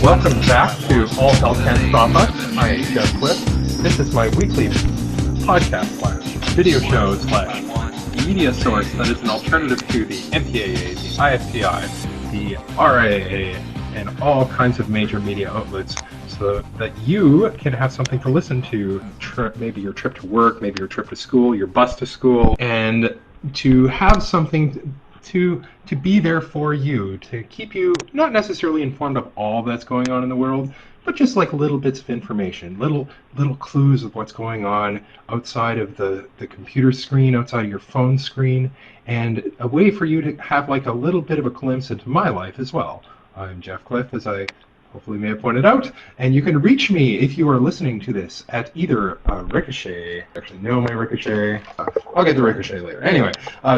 Welcome back to All Hell Can't Stop Us. I am Jeff.cliff. This is my weekly podcast / video show / media source that is an alternative to the MPAA, the IFPI, the RIAA, and all kinds of major media outlets, so that you can have something to listen to, maybe your trip to work, maybe your trip to school, your bus to school, and to have something to be there for you, to keep you not necessarily informed of all that's going on in the world, but just like little bits of information, little clues of what's going on outside of the computer screen, outside of your phone screen, and a way for you to have like a little bit of a glimpse into my life as well. I'm Jeff.cliff, as I hopefully may have pointed out, and you can reach me if you are listening to this at either Ricochet, actually no, my Ricochet, I'll get the Ricochet later. Anyway,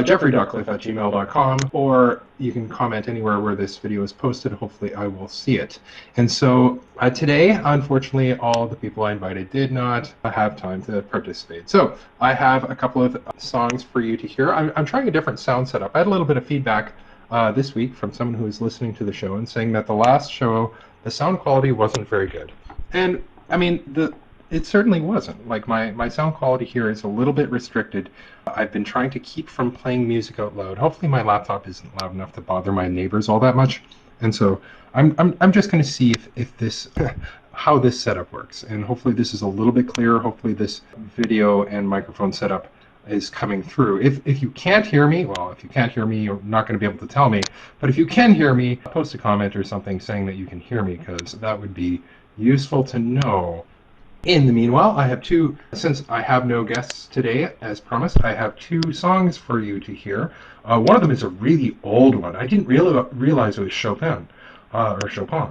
jeffrey.cliff@gmail.com, or you can comment anywhere where this video is posted. Hopefully I will see it. And so today, unfortunately, all the people I invited did not have time to participate. So I have a couple of songs for you to hear. I'm trying a different sound setup. I had a little bit of feedback this week from someone who is listening to the show and saying that the last show, the sound quality wasn't very good. And I mean, it certainly wasn't. Like my sound quality here is a little bit restricted. I've been trying to keep from playing music out loud. Hopefully my laptop isn't loud enough to bother my neighbors all that much. And so I'm just going to see if this how this setup works. And hopefully this is a little bit clearer. Hopefully this video and microphone setup is coming through. If you can't hear me, well, if you can't hear me, you're not going to be able to tell me. But if you can hear me, post a comment or something saying that you can hear me, because that would be useful to know. In the meanwhile, I have since I have no guests today, as promised, I have two songs for you to hear. One of them is a really old one. I didn't realize it was Chopin, or Chopin.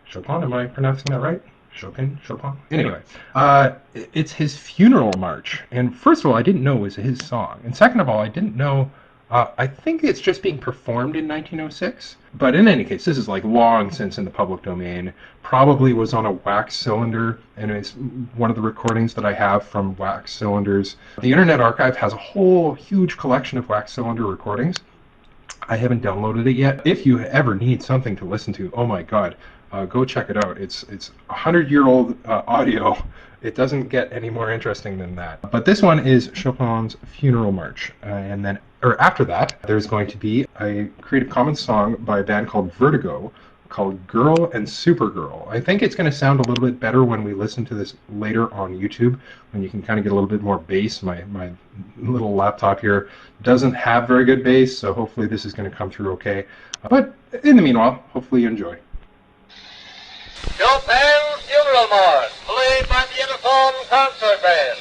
Chopin, am I pronouncing that right? Chopin? Anyway, it's his funeral march. And first of all, I didn't know it was his song. And second of all, I didn't know, I think it's just being performed in 1906. But in any case, this is like long since in the public domain. Probably was on a wax cylinder, and it's one of the recordings that I have from wax cylinders. The Internet Archive has a whole huge collection of wax cylinder recordings. I haven't downloaded it yet. If you ever need something to listen to, oh my god, go check it out. It's 100-year-old audio. It doesn't get any more interesting than that. But this one is Chopin's Funeral March. And then, or after that, there's going to be a Creative Commons song by a band called Vertigo called Girl and Supergirl. I think it's going to sound a little bit better when we listen to this later on YouTube, when you can kind of get a little bit more bass. My little laptop here doesn't have very good bass, so hopefully this is going to come through okay. But in the meanwhile, hopefully you enjoy. Chopin's Funeral March, played by the Uniform Concert Band.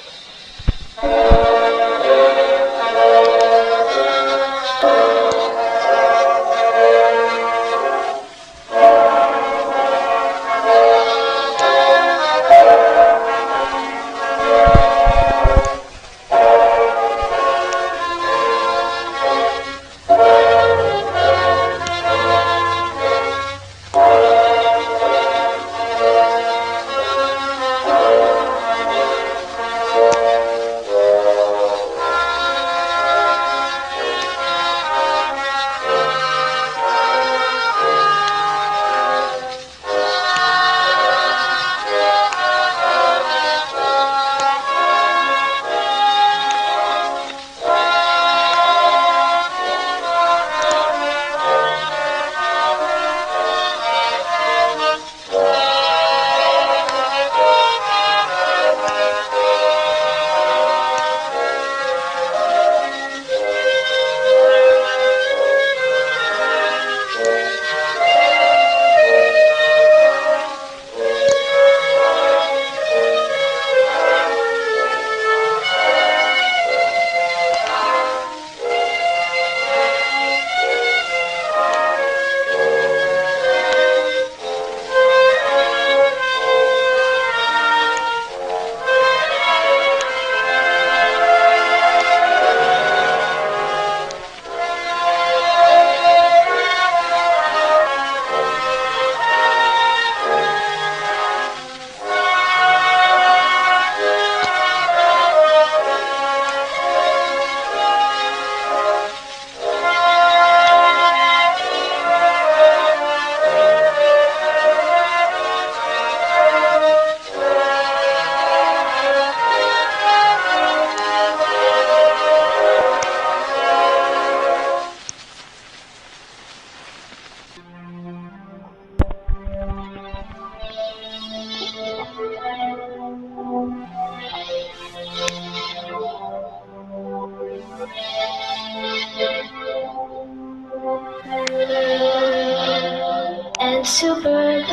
supergirl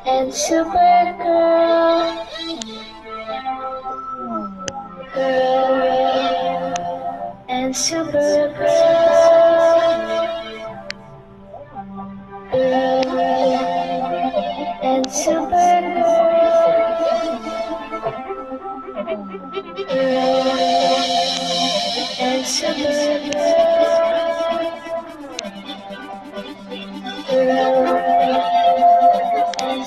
and supergirl, girl and supergirl, girl and supergirl, girl and supergirl, girl and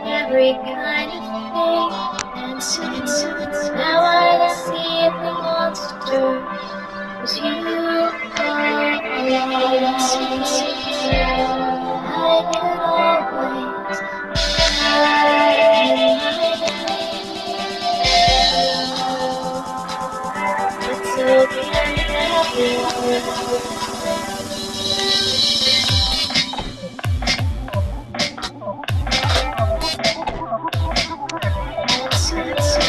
every kind of thing, and soon now I see the monster was you. I could always hide in my it's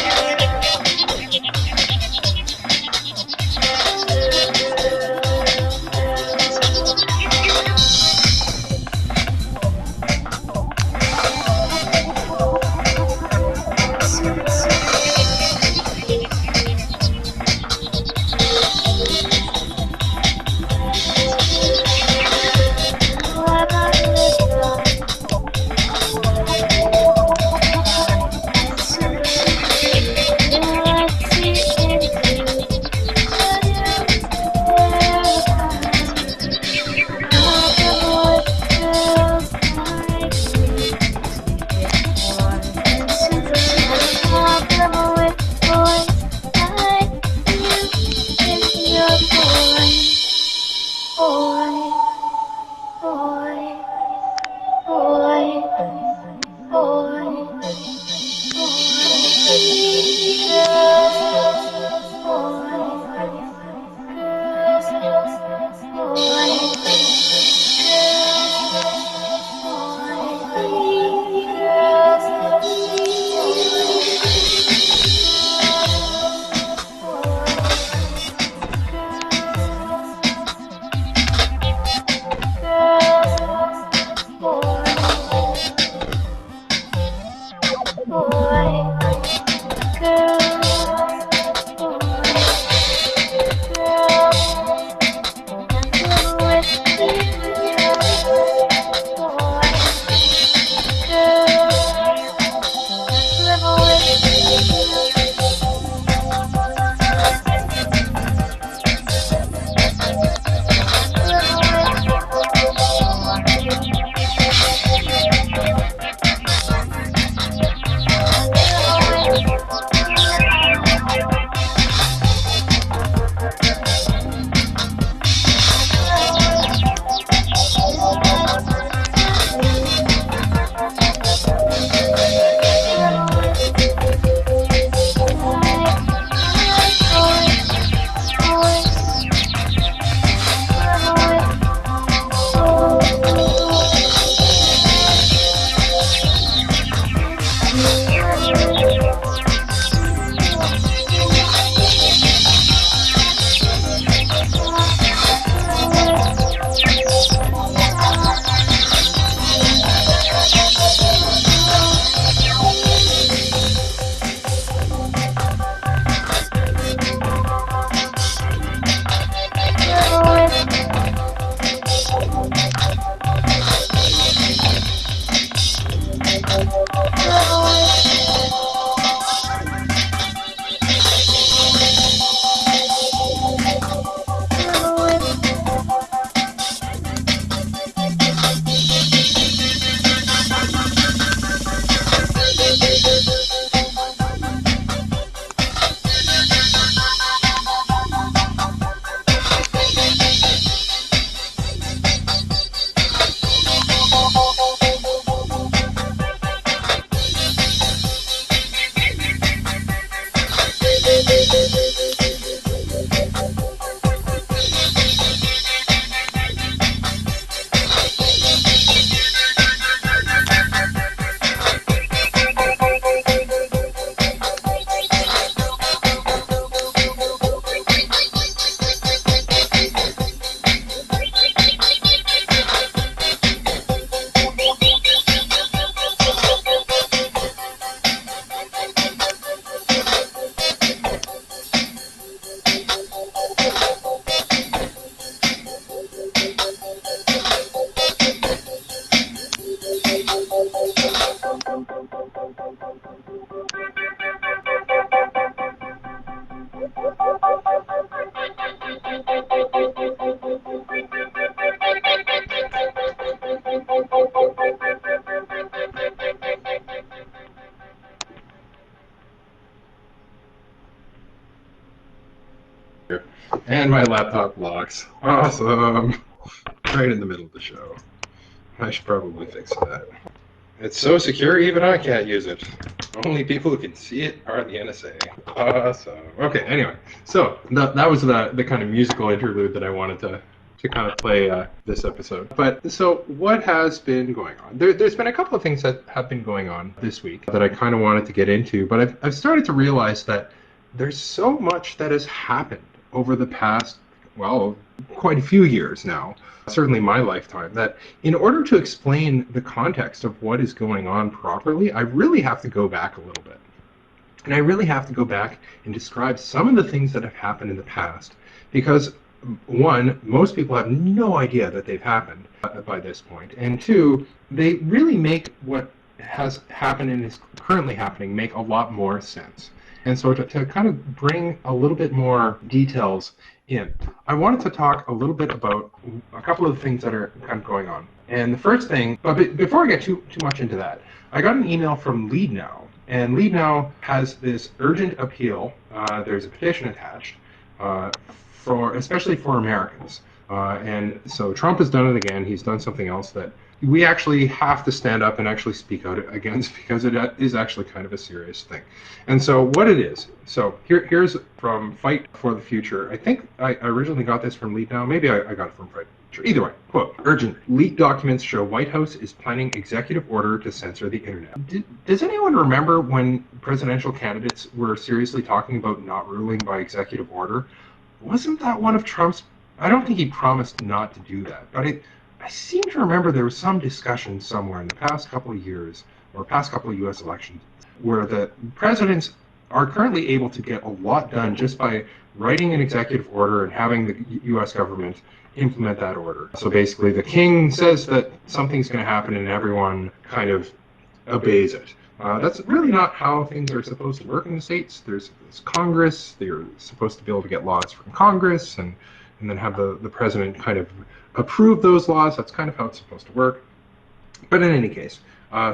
And my laptop locks. Awesome. Right in the middle of the show. I should probably fix that. It's so secure, even I can't use it. Only people who can see it are the NSA. Awesome. Okay, anyway. So, that was the kind of musical interlude that I wanted to kind of play this episode. But, so, what has been going on? There's been a couple of things that have been going on this week that I kind of wanted to get into, but I've started to realize that there's so much that has happened over the past, well, quite a few years now, certainly my lifetime, that in order to explain the context of what is going on properly, I really have to go back a little bit. And I really have to go back and describe some of the things that have happened in the past, because one, most people have no idea that they've happened by this point, and two, they really make what has happened and is currently happening make a lot more sense. And so to kind of bring a little bit more details in, I wanted to talk a little bit about a couple of things that are kind of going on. And the first thing, but before I get too much into that, I got an email from Lead Now, and Lead Now has this urgent appeal. There's a petition attached, especially for Americans. And so Trump has done it again. He's done something else that we actually have to stand up and actually speak out against, because it is actually kind of a serious thing. And so what it is, so here's from Fight for the Future. I think I originally got this from Lead Now. Maybe I got it from Fight for the Future. Either way, quote, urgent. Leaked documents show White House is planning executive order to censor the internet. Does anyone remember when presidential candidates were seriously talking about not ruling by executive order? Wasn't that one of Trump's? I don't think he promised not to do that, but I seem to remember there was some discussion somewhere in the past couple of years, or past couple of U.S. elections, where the presidents are currently able to get a lot done just by writing an executive order and having the U.S. government implement that order. So basically the king says that something's going to happen and everyone kind of obeys it. That's really not how things are supposed to work in the States. There's Congress. They're supposed to be able to get laws from Congress and then have the president kind of approve those laws. That's kind of how it's supposed to work. But in any case,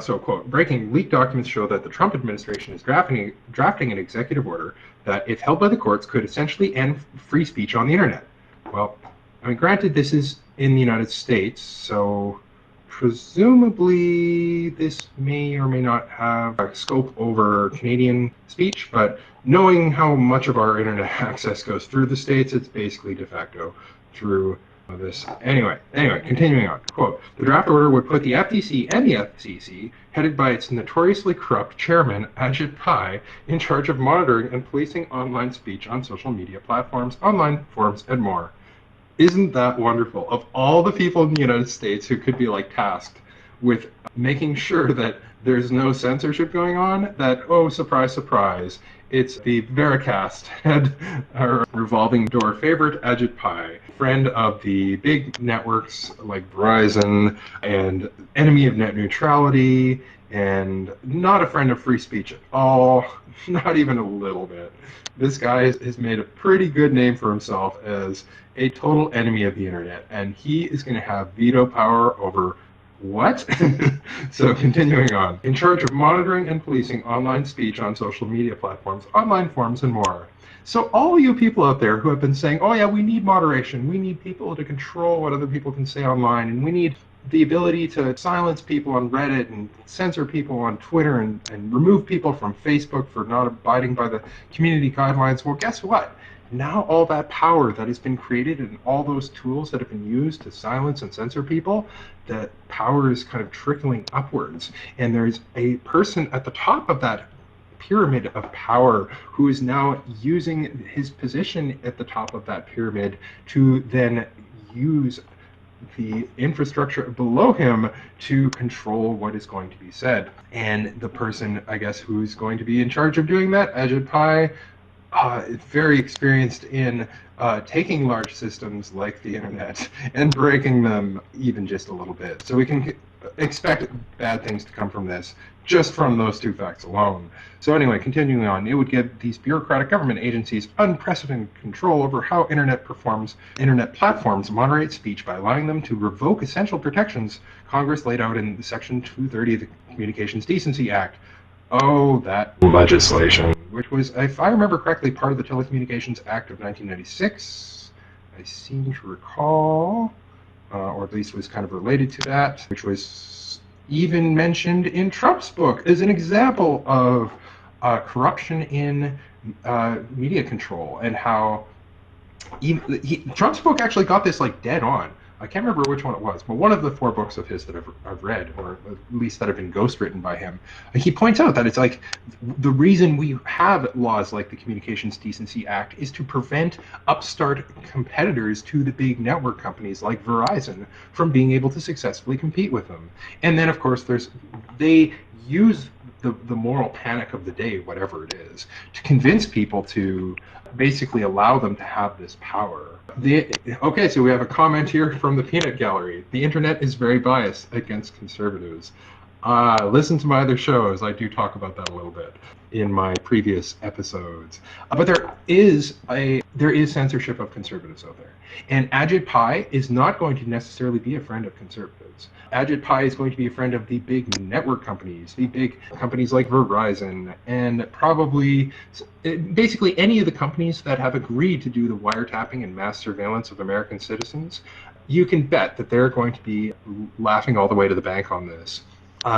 so quote, breaking leaked documents show that the Trump administration is drafting an executive order that, if held by the courts, could essentially end free speech on the internet. Well, I mean, granted, this is in the United States, so presumably this may or may not have a scope over Canadian speech, but knowing how much of our internet access goes through the States, it's basically de facto through Anyway, continuing on. Quote, the draft order would put the FTC and the FCC, headed by its notoriously corrupt chairman, Ajit Pai, in charge of monitoring and policing online speech on social media platforms, online forums, and more. Isn't that wonderful? Of all the people in the United States who could be like tasked with making sure that there's no censorship going on, that, oh, surprise, surprise, it's the Veracast head, our revolving door favorite, Ajit Pai, friend of the big networks like Verizon, and enemy of net neutrality, and not a friend of free speech at all, not even a little bit. This guy has made a pretty good name for himself as a total enemy of the internet, and he is going to have veto power over what? So continuing on. In charge of monitoring and policing online speech on social media platforms, online forums, and more. So all you people out there who have been saying, oh yeah, we need moderation, we need people to control what other people can say online, and we need the ability to silence people on Reddit and censor people on Twitter and remove people from Facebook for not abiding by the community guidelines. Well, guess what? Now all that power that has been created and all those tools that have been used to silence and censor people, that power is kind of trickling upwards. And there's a person at the top of that pyramid of power who is now using his position at the top of that pyramid to then use the infrastructure below him to control what is going to be said. And the person, I guess, who's going to be in charge of doing that, Ajit Pai, very experienced in taking large systems like the internet and breaking them even just a little bit. So we can expect bad things to come from this just from those two facts alone. So anyway, continuing on, it would give these bureaucratic government agencies unprecedented control over how internet platforms moderate speech by allowing them to revoke essential protections Congress laid out in Section 230 of the Communications Decency Act. Oh, that legislation, which was, if I remember correctly, part of the Telecommunications Act of 1996, I seem to recall, or at least was kind of related to that, which was even mentioned in Trump's book as an example of corruption in media control, and how Trump's book actually got this like dead on. I can't remember which one it was, but one of the 4 books of his that I've read, or at least that have been ghostwritten by him, he points out that it's like the reason we have laws like the Communications Decency Act is to prevent upstart competitors to the big network companies like Verizon from being able to successfully compete with them. And then, of course, they use the moral panic of the day, whatever it is, to convince people to basically allow them to have this power. Okay, so we have a comment here from the Peanut Gallery. The internet is very biased against conservatives. Listen to my other shows. I do talk about that a little bit in my previous episodes. But there is censorship of conservatives out there. And Ajit Pai is not going to necessarily be a friend of conservatives. Ajit Pai is going to be a friend of the big network companies, the big companies like Verizon, and probably basically any of the companies that have agreed to do the wiretapping and mass surveillance of American citizens. You can bet that they're going to be laughing all the way to the bank on this.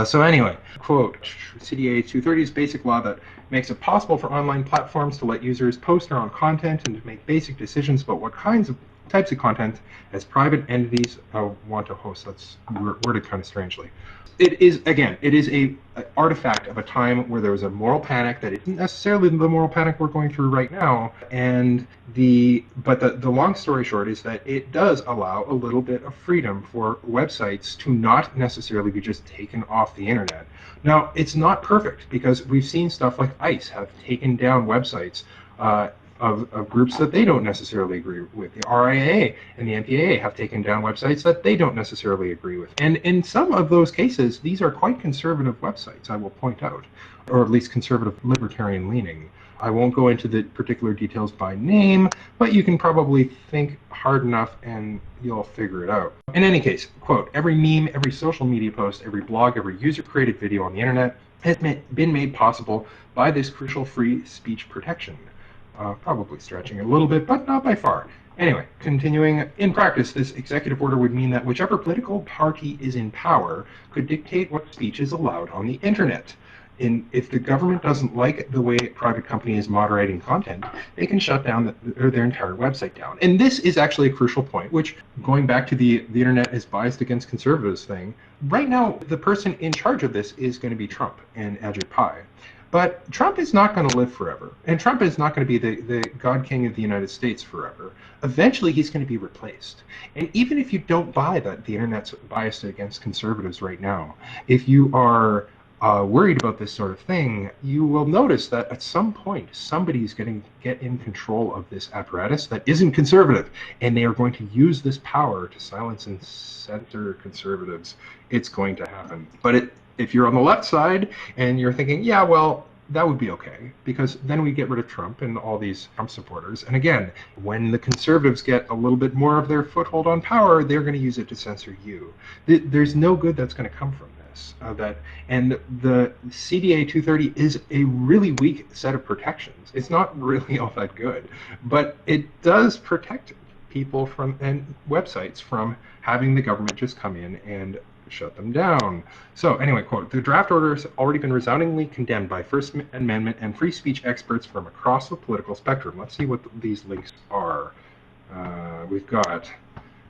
So anyway, quote, CDA 230 is basic law that makes it possible for online platforms to let users post their own content and to make basic decisions about what types of content as private entities want to host. That's worded kind of strangely. It is a artifact of a time where there was a moral panic that isn't necessarily the moral panic we're going through right now. And the long story short is that it does allow a little bit of freedom for websites to not necessarily be just taken off the internet. Now, it's not perfect, because we've seen stuff like ICE have taken down websites of groups that they don't necessarily agree with. The RIAA and the MPAA have taken down websites that they don't necessarily agree with. And in some of those cases, these are quite conservative websites, I will point out, or at least conservative libertarian leaning. I won't go into the particular details by name, but you can probably think hard enough and you'll figure it out. In any case, quote, every meme, every social media post, every blog, every user-created video on the internet has been made possible by this crucial free speech protection. Probably stretching it a little bit, but not by far. Anyway, continuing, in practice, this executive order would mean that whichever political party is in power could dictate what speech is allowed on the internet. if the government doesn't like the way a private company is moderating content, they can shut down their entire website down. And this is actually a crucial point, which, going back to the internet is biased against conservatives thing, right now the person in charge of this is going to be Trump and Ajit Pai. But Trump is not going to live forever, and Trump is not going to be the God King of the United States forever. Eventually, he's going to be replaced. And even if you don't buy that the internet's biased against conservatives right now, if you are worried about this sort of thing, you will notice that at some point somebody's going to get in control of this apparatus that isn't conservative, and they are going to use this power to silence and censor conservatives. It's going to happen. But if you're on the left side and you're thinking, yeah, well, that would be okay, because then we get rid of Trump and all these Trump supporters. And again, when the conservatives get a little bit more of their foothold on power, they're going to use it to censor you. There's no good that's going to come from this. And the CDA 230 is a really weak set of protections. It's not really all that good, but it does protect people from and websites from having the government just come in and shut them down. So anyway, quote, the draft order has already been resoundingly condemned by First Amendment and free speech experts from across the political spectrum. Let's see what these links are. We've got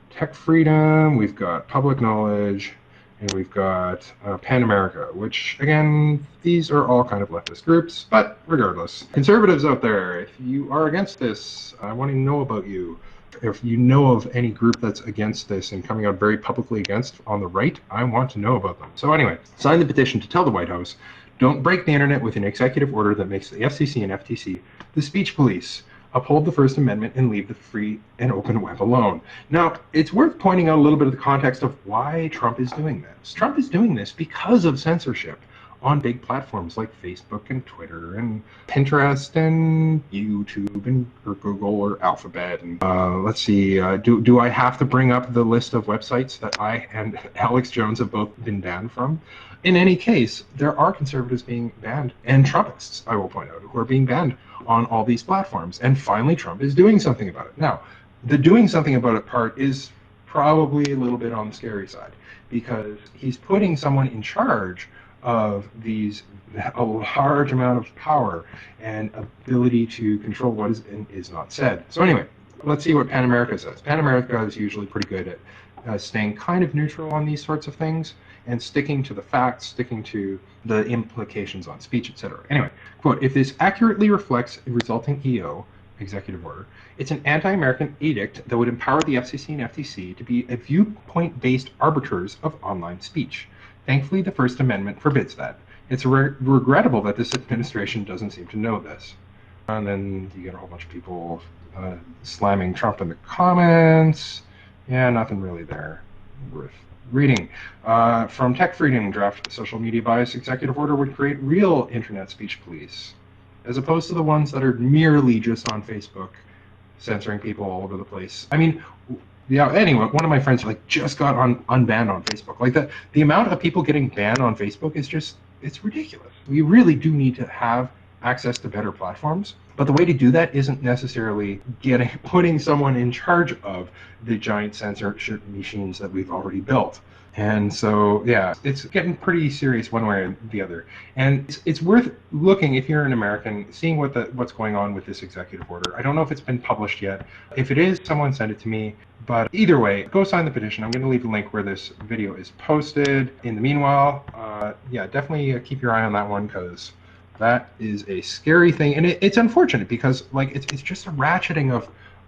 tech freedom, we've got public knowledge, and we've got Pan America, which, again, these are all kind of leftist groups, but regardless. Conservatives out there, if you are against this, I want to know about you. If you know of any group that's against this and coming out very publicly against on the right, I want to know about them. So anyway, sign the petition to tell the White House, don't break the internet with an executive order that makes the FCC and FTC the speech police. Uphold the First Amendment and leave the free and open web alone. Now, it's worth pointing out a little bit of the context of why Trump is doing this. Trump is doing this because of censorship on big platforms like Facebook and Twitter and Pinterest and YouTube and or Google or Alphabet. And let's see, do I have to bring up the list of websites that I and Alex Jones have both been banned from? In any case, there are conservatives being banned, and Trumpists, I will point out, who are being banned on all these platforms. And finally, Trump is doing something about it. Now, the doing something about it part is probably a little bit on the scary side, because he's putting someone in charge of a large amount of power and ability to control what is and is not said. So anyway, let's see what Pan America says. Pan America is usually pretty good at staying kind of neutral on these sorts of things and sticking to the facts, sticking to the implications on speech, etc. Anyway, quote, if this accurately reflects a resulting EO, executive order, it's an anti-American edict that would empower the FCC and FTC to be a viewpoint-based arbiters of online speech. Thankfully, the First Amendment forbids that. It's regrettable that this administration doesn't seem to know this. And then you get a whole bunch of people slamming Trump in the comments. Yeah, nothing really there worth reading. From Tech Freedom, draft social media bias executive order would create real internet speech police, as opposed to the ones that are merely just on Facebook, censoring people all over the place. I mean, yeah, anyway, one of my friends just got unbanned on Facebook. Like the amount of people getting banned on Facebook is just, it's ridiculous. We really do need to have access to better platforms, but the way to do that isn't necessarily putting someone in charge of the giant censorship machines that we've already built. And so, yeah, it's getting pretty serious one way or the other. And it's worth looking, if you're an American, seeing what's going on with this executive order. I don't know if it's been published yet. If it is, someone send it to me. But either way, go sign the petition. I'm going to leave a link where this video is posted. In the meanwhile, yeah, definitely keep your eye on that one, because that is a scary thing. And it's unfortunate because it's just a ratcheting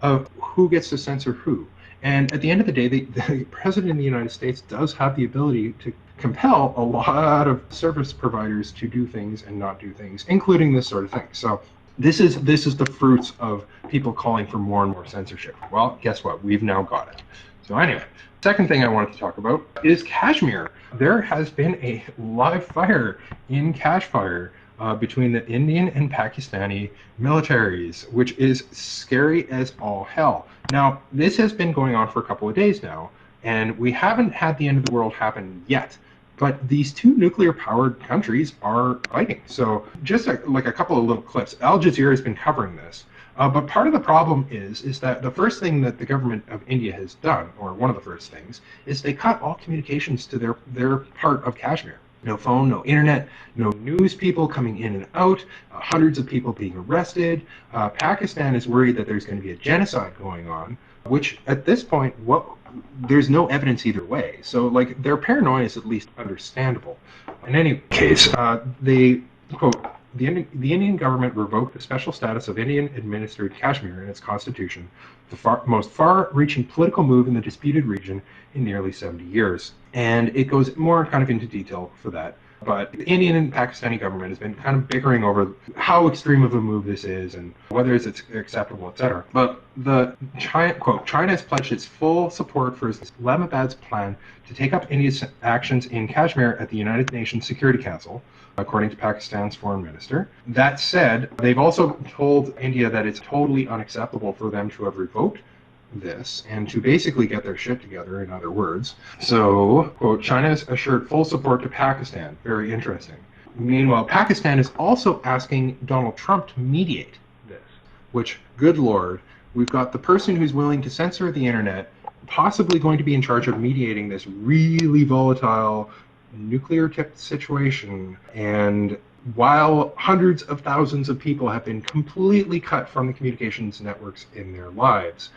of who gets to censor who. And at the end of the day, the President of the United States does have the ability to compel a lot of service providers to do things and not do things, including this sort of thing. So this is the fruits of people calling for more and more censorship. Well, guess what? We've now got it. So anyway, second thing I wanted to talk about is Kashmir. There has been a live fire in Kashmir between the Indian and Pakistani militaries, which is scary as all hell. Now, this has been going on for a couple of days now, and we haven't had the end of the world happen yet. But these two nuclear-powered countries are fighting. So just a couple of little clips. Al Jazeera has been covering this. But part of the problem is that the first thing that the government of India has done, or one of the first things, is they cut all communications to their part of Kashmir. No phone, no internet, no news people coming in and out, hundreds of people being arrested. Pakistan is worried that there's going to be a genocide going on, which at this point, there's no evidence either way. So, like, their paranoia is at least understandable. In any case, they, quote, the Indian government revoked the special status of Indian-administered Kashmir in its constitution, the most far-reaching political move in the disputed region in nearly 70 years. And it goes more kind of into detail for that. But the Indian and Pakistani government has been kind of bickering over how extreme of a move this is and whether it's acceptable, etc. But China has pledged its full support for Islamabad's plan to take up India's actions in Kashmir at the United Nations Security Council, according to Pakistan's foreign minister. That said, they've also told India that it's totally unacceptable for them to have revoked this and to basically get their shit together, in other words. So, quote, China has assured full support to Pakistan. Very interesting. Meanwhile, Pakistan is also asking Donald Trump to mediate this, which, good lord, we've got the person who's willing to censor the internet possibly going to be in charge of mediating this really volatile nuclear-tipped situation, and while hundreds of thousands of people have been completely cut from the communications networks in their lives.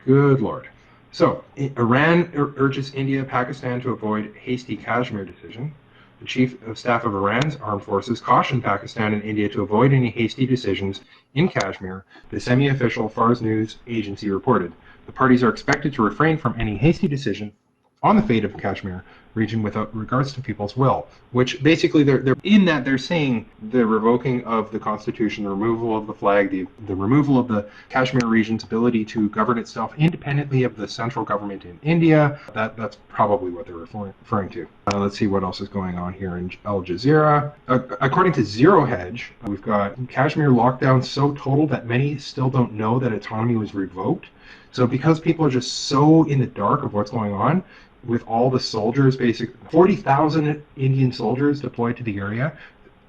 Good lord. So, Iran urges India, Pakistan to avoid hasty Kashmir decision. The Chief of Staff of Iran's armed forces cautioned Pakistan and India to avoid any hasty decisions in Kashmir, the semi-official Fars News agency reported. The parties are expected to refrain from any hasty decision on the fate of Kashmir region without regards to people's will, which basically they're saying the revoking of the constitution, the removal of the flag, the removal of the Kashmir region's ability to govern itself independently of the central government in India. That's probably what they're referring to. Let's see what else is going on here in Al Jazeera. According to Zero Hedge, we've got Kashmir lockdown so total that many still don't know that autonomy was revoked. So because people are just so in the dark of what's going on, with all the soldiers, 40,000 Indian soldiers deployed to the area,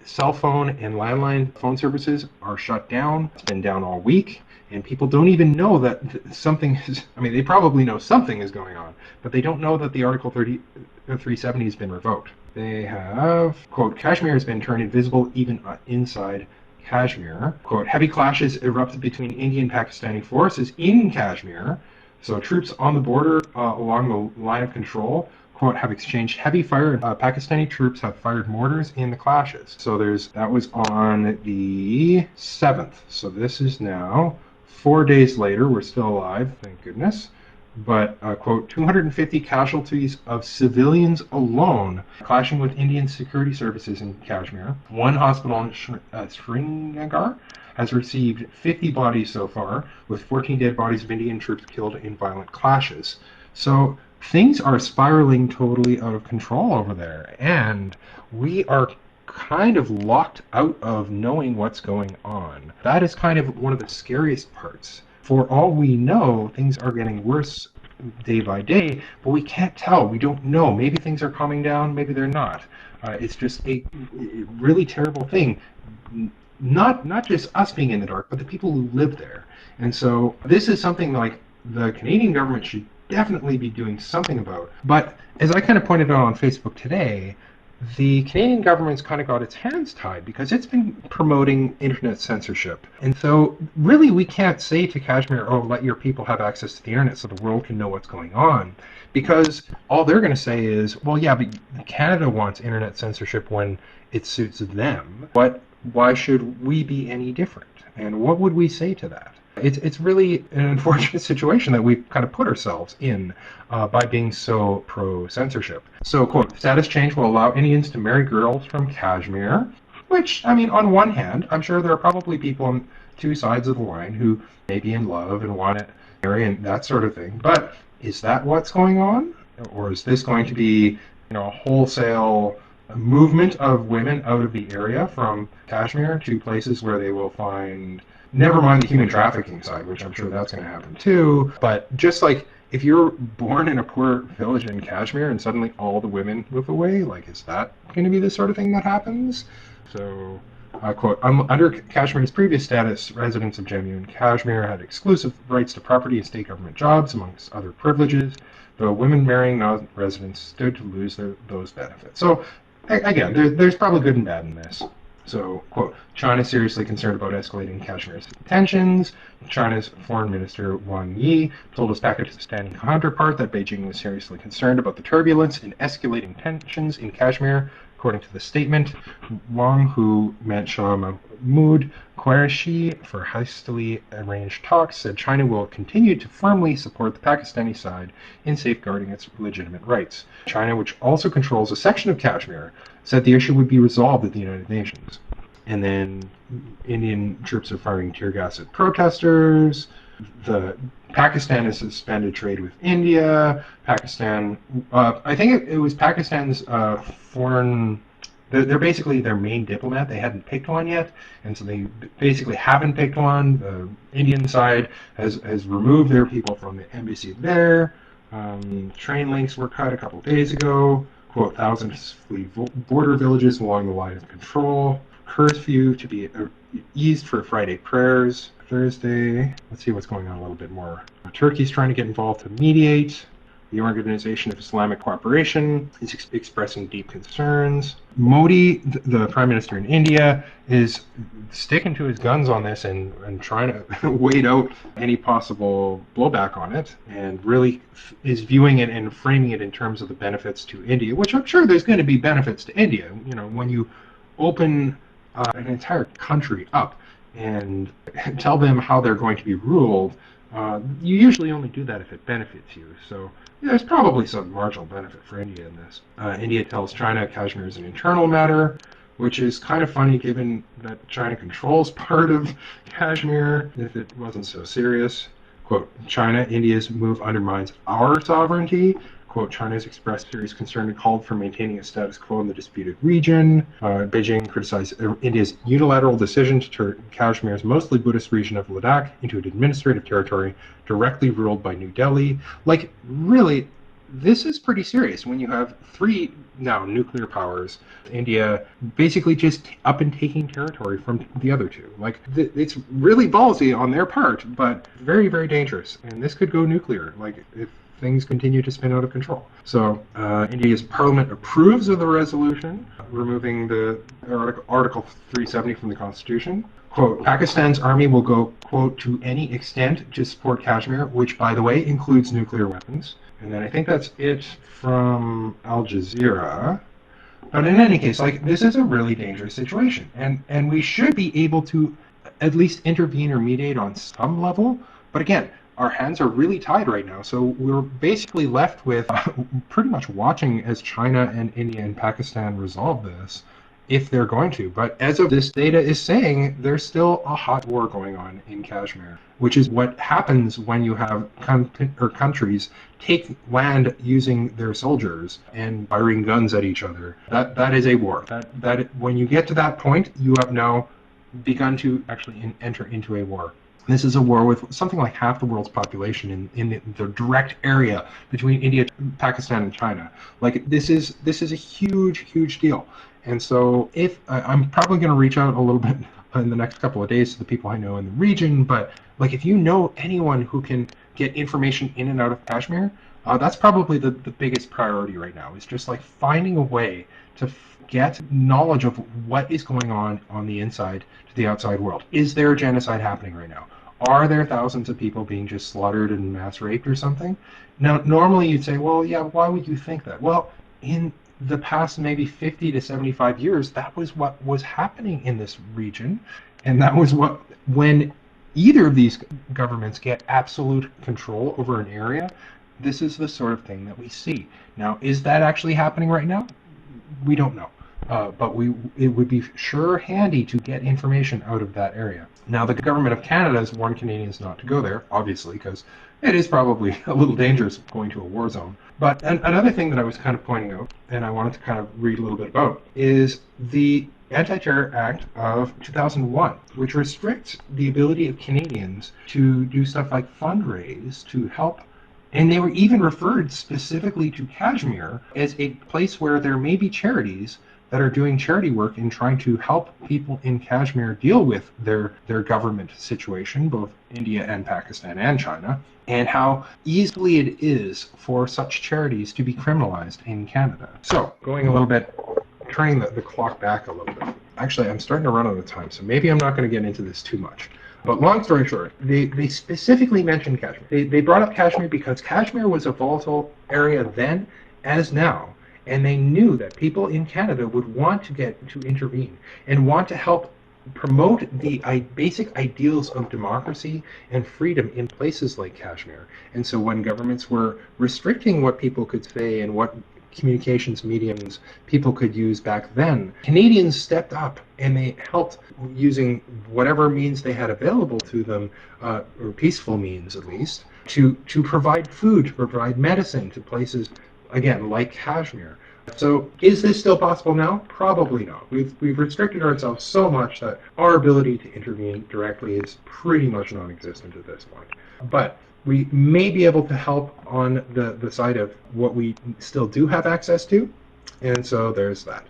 cell phone and landline phone services are shut down. It's been down all week, and people don't even know that something is, I mean, they probably know something is going on, but they don't know that the Article 370 has been revoked. They have, quote, Kashmir has been turned invisible even inside Kashmir. Quote, heavy clashes erupted between Indian and Pakistani forces in Kashmir. So troops on the border along the line of control, quote, have exchanged heavy fire. Pakistani troops have fired mortars in the clashes. So that was on the 7th. So this is now 4 days later. We're still alive, thank goodness. But, quote, 250 casualties of civilians alone clashing with Indian security services in Kashmir. One hospital in Srinagar has received 50 bodies so far, with 14 dead bodies of Indian troops killed in violent clashes. So things are spiraling totally out of control over there, and we are kind of locked out of knowing what's going on. That is kind of one of the scariest parts. For all we know, things are getting worse day by day, but we can't tell. We don't know. Maybe things are calming down, maybe they're not. It's just a really terrible thing. Not just us being in the dark, but the people who live there. And so this is something like the Canadian government should definitely be doing something about. But as I kind of pointed out on Facebook today, the Canadian government's kind of got its hands tied because it's been promoting internet censorship. And so really we can't say to Kashmir, oh, let your people have access to the internet so the world can know what's going on. Because all they're going to say is, well, yeah, but Canada wants internet censorship when it suits them. But why should we be any different? And what would we say to that? It's really an unfortunate situation that we've kind of put ourselves in by being so pro-censorship. So, quote, status change will allow Indians to marry girls from Kashmir, which, I mean, on one hand, I'm sure there are probably people on two sides of the line who may be in love and want to marry and that sort of thing. But is that what's going on? Or is this going to be, a wholesale movement of women out of the area from Kashmir to places where they will find, never mind the human trafficking side, which I'm sure that's going to happen too, but just like if you're born in a poor village in Kashmir and suddenly all the women move away, like, is that going to be the sort of thing that happens? So, quote, under Kashmir's previous status, residents of Jammu and Kashmir had exclusive rights to property and state government jobs, amongst other privileges, though women marrying non-residents stood to lose those benefits. So again, there's probably good and bad in this. So, quote, China is seriously concerned about escalating Kashmir's tensions. China's Foreign Minister Wang Yi told his Pakistani counterpart that Beijing was seriously concerned about the turbulence and escalating tensions in Kashmir. According to the statement, Wang, who met Shah Mahmood Qureshi for hastily arranged talks, said China will continue to firmly support the Pakistani side in safeguarding its legitimate rights. China, which also controls a section of Kashmir, said the issue would be resolved at the United Nations. And then Indian troops are firing tear gas at protesters. Pakistan has suspended trade with India. Pakistan, I think it was Pakistan's foreign. They're basically their main diplomat. They hadn't picked one yet, and so they basically haven't picked one. The Indian side has removed their people from the embassy there. Train links were cut a couple days ago. Quote, thousands flee border villages along the line of control. Curfew to be eased for Friday prayers. Thursday, let's see what's going on a little bit more. Turkey's trying to get involved to mediate. The Organization of Islamic Cooperation is expressing deep concerns. Modi, the Prime Minister in India, is sticking to his guns on this and trying to wait out any possible blowback on it, and really is viewing it and framing it in terms of the benefits to India, which I'm sure there's going to be benefits to India. You know, when you open an entire country up and tell them how they're going to be ruled, you usually only do that if it benefits you. So there's probably some marginal benefit for India in this. India tells China Kashmir is an internal matter, which is kind of funny given that China controls part of Kashmir if it wasn't so serious. Quote, China, India's move undermines our sovereignty. Quote, China has expressed serious concern and called for maintaining a status quo in the disputed region. Beijing criticized India's unilateral decision to turn Kashmir's mostly Buddhist region of Ladakh into an administrative territory directly ruled by New Delhi. Like, really, this is pretty serious when you have three now nuclear powers, India basically just up and taking territory from the other two. Like, it's really ballsy on their part, but very, very dangerous. And this could go nuclear, like, if things continue to spin out of control. So India's parliament approves of the resolution, removing the Article 370 from the constitution. Quote, Pakistan's army will go, quote, to any extent to support Kashmir, which, by the way, includes nuclear weapons. And then I think that's it from Al Jazeera. But in any case, like, this is a really dangerous situation. And we should be able to at least intervene or mediate on some level. But again, our hands are really tied right now, so we're basically left with pretty much watching as China and India and Pakistan resolve this, if they're going to. But as of this data is saying, there's still a hot war going on in Kashmir, which is what happens when you have countries take land using their soldiers and firing guns at each other. That is a war. That when you get to that point, you have now begun to actually enter into a war. This is a war with something like half the world's population in the direct area between India, Pakistan, and China. Like, this is a huge, huge deal. And so if I'm probably going to reach out a little bit in the next couple of days to the people I know in the region, but like, if you know anyone who can get information in and out of Kashmir, that's probably the biggest priority right now, is just like finding a way to get knowledge of what is going on the inside to the outside world. Is there a genocide happening right now? Are there thousands of people being just slaughtered and mass raped or something? Now, normally you'd say, well, yeah, why would you think that? Well, in the past maybe 50 to 75 years, that was what was happening in this region. And that was what, when either of these governments get absolute control over an area, this is the sort of thing that we see. Now, is that actually happening right now? We don't know. But it would be sure handy to get information out of that area. Now, the government of Canada has warned Canadians not to go there, obviously, because it is probably a little dangerous going to a war zone. But another thing that I was kind of pointing out, and I wanted to kind of read a little bit about, is the Anti-Terror Act of 2001, which restricts the ability of Canadians to do stuff like fundraise to help. And they were even referred specifically to Kashmir as a place where there may be charities that are doing charity work in trying to help people in Kashmir deal with their government situation, both India and Pakistan and China, and how easily it is for such charities to be criminalized in Canada. So, going a little bit turning the clock back a little bit. Actually, I'm starting to run out of time, so maybe I'm not going to get into this too much. But long story short, they specifically mentioned Kashmir. They brought up Kashmir because Kashmir was a volatile area then as now, and they knew that people in Canada would want to get to intervene and want to help promote the basic ideals of democracy and freedom in places like Kashmir. And so when governments were restricting what people could say and what communications mediums people could use back then, Canadians stepped up and they helped using whatever means they had available to them, or peaceful means at least, to provide food, to provide medicine to places, again, like Kashmir. So is this still possible now? Probably not. We've restricted ourselves so much that our ability to intervene directly is pretty much non-existent at this point. But we may be able to help on the side of what we still do have access to. And so there's that.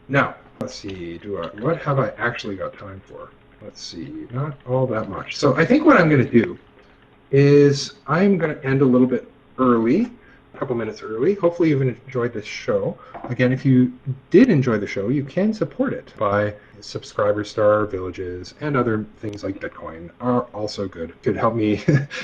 Now, let's see, what have I actually got time for? Let's see, not all that much. So I think what I'm going to do is I'm going to end a little bit early, a couple minutes early. Hopefully you've enjoyed this show. Again, if you did enjoy the show, you can support it by subscriber star, villages, and other things like Bitcoin are also good. Could help me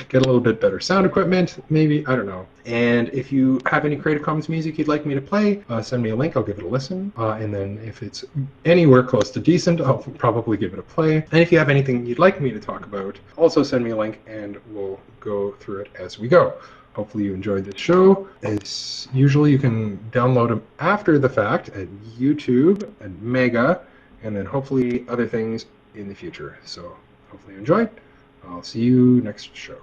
get a little bit better sound equipment, maybe, I don't know. And if you have any Creative Commons music you'd like me to play, send me a link, I'll give it a listen. And then if it's anywhere close to decent, I'll probably give it a play. And if you have anything you'd like me to talk about, also send me a link and we'll go through it as we go. Hopefully you enjoyed this show. As usually, you can download them after the fact at YouTube and Mega, and then hopefully other things in the future. So hopefully you enjoyed. I'll see you next show.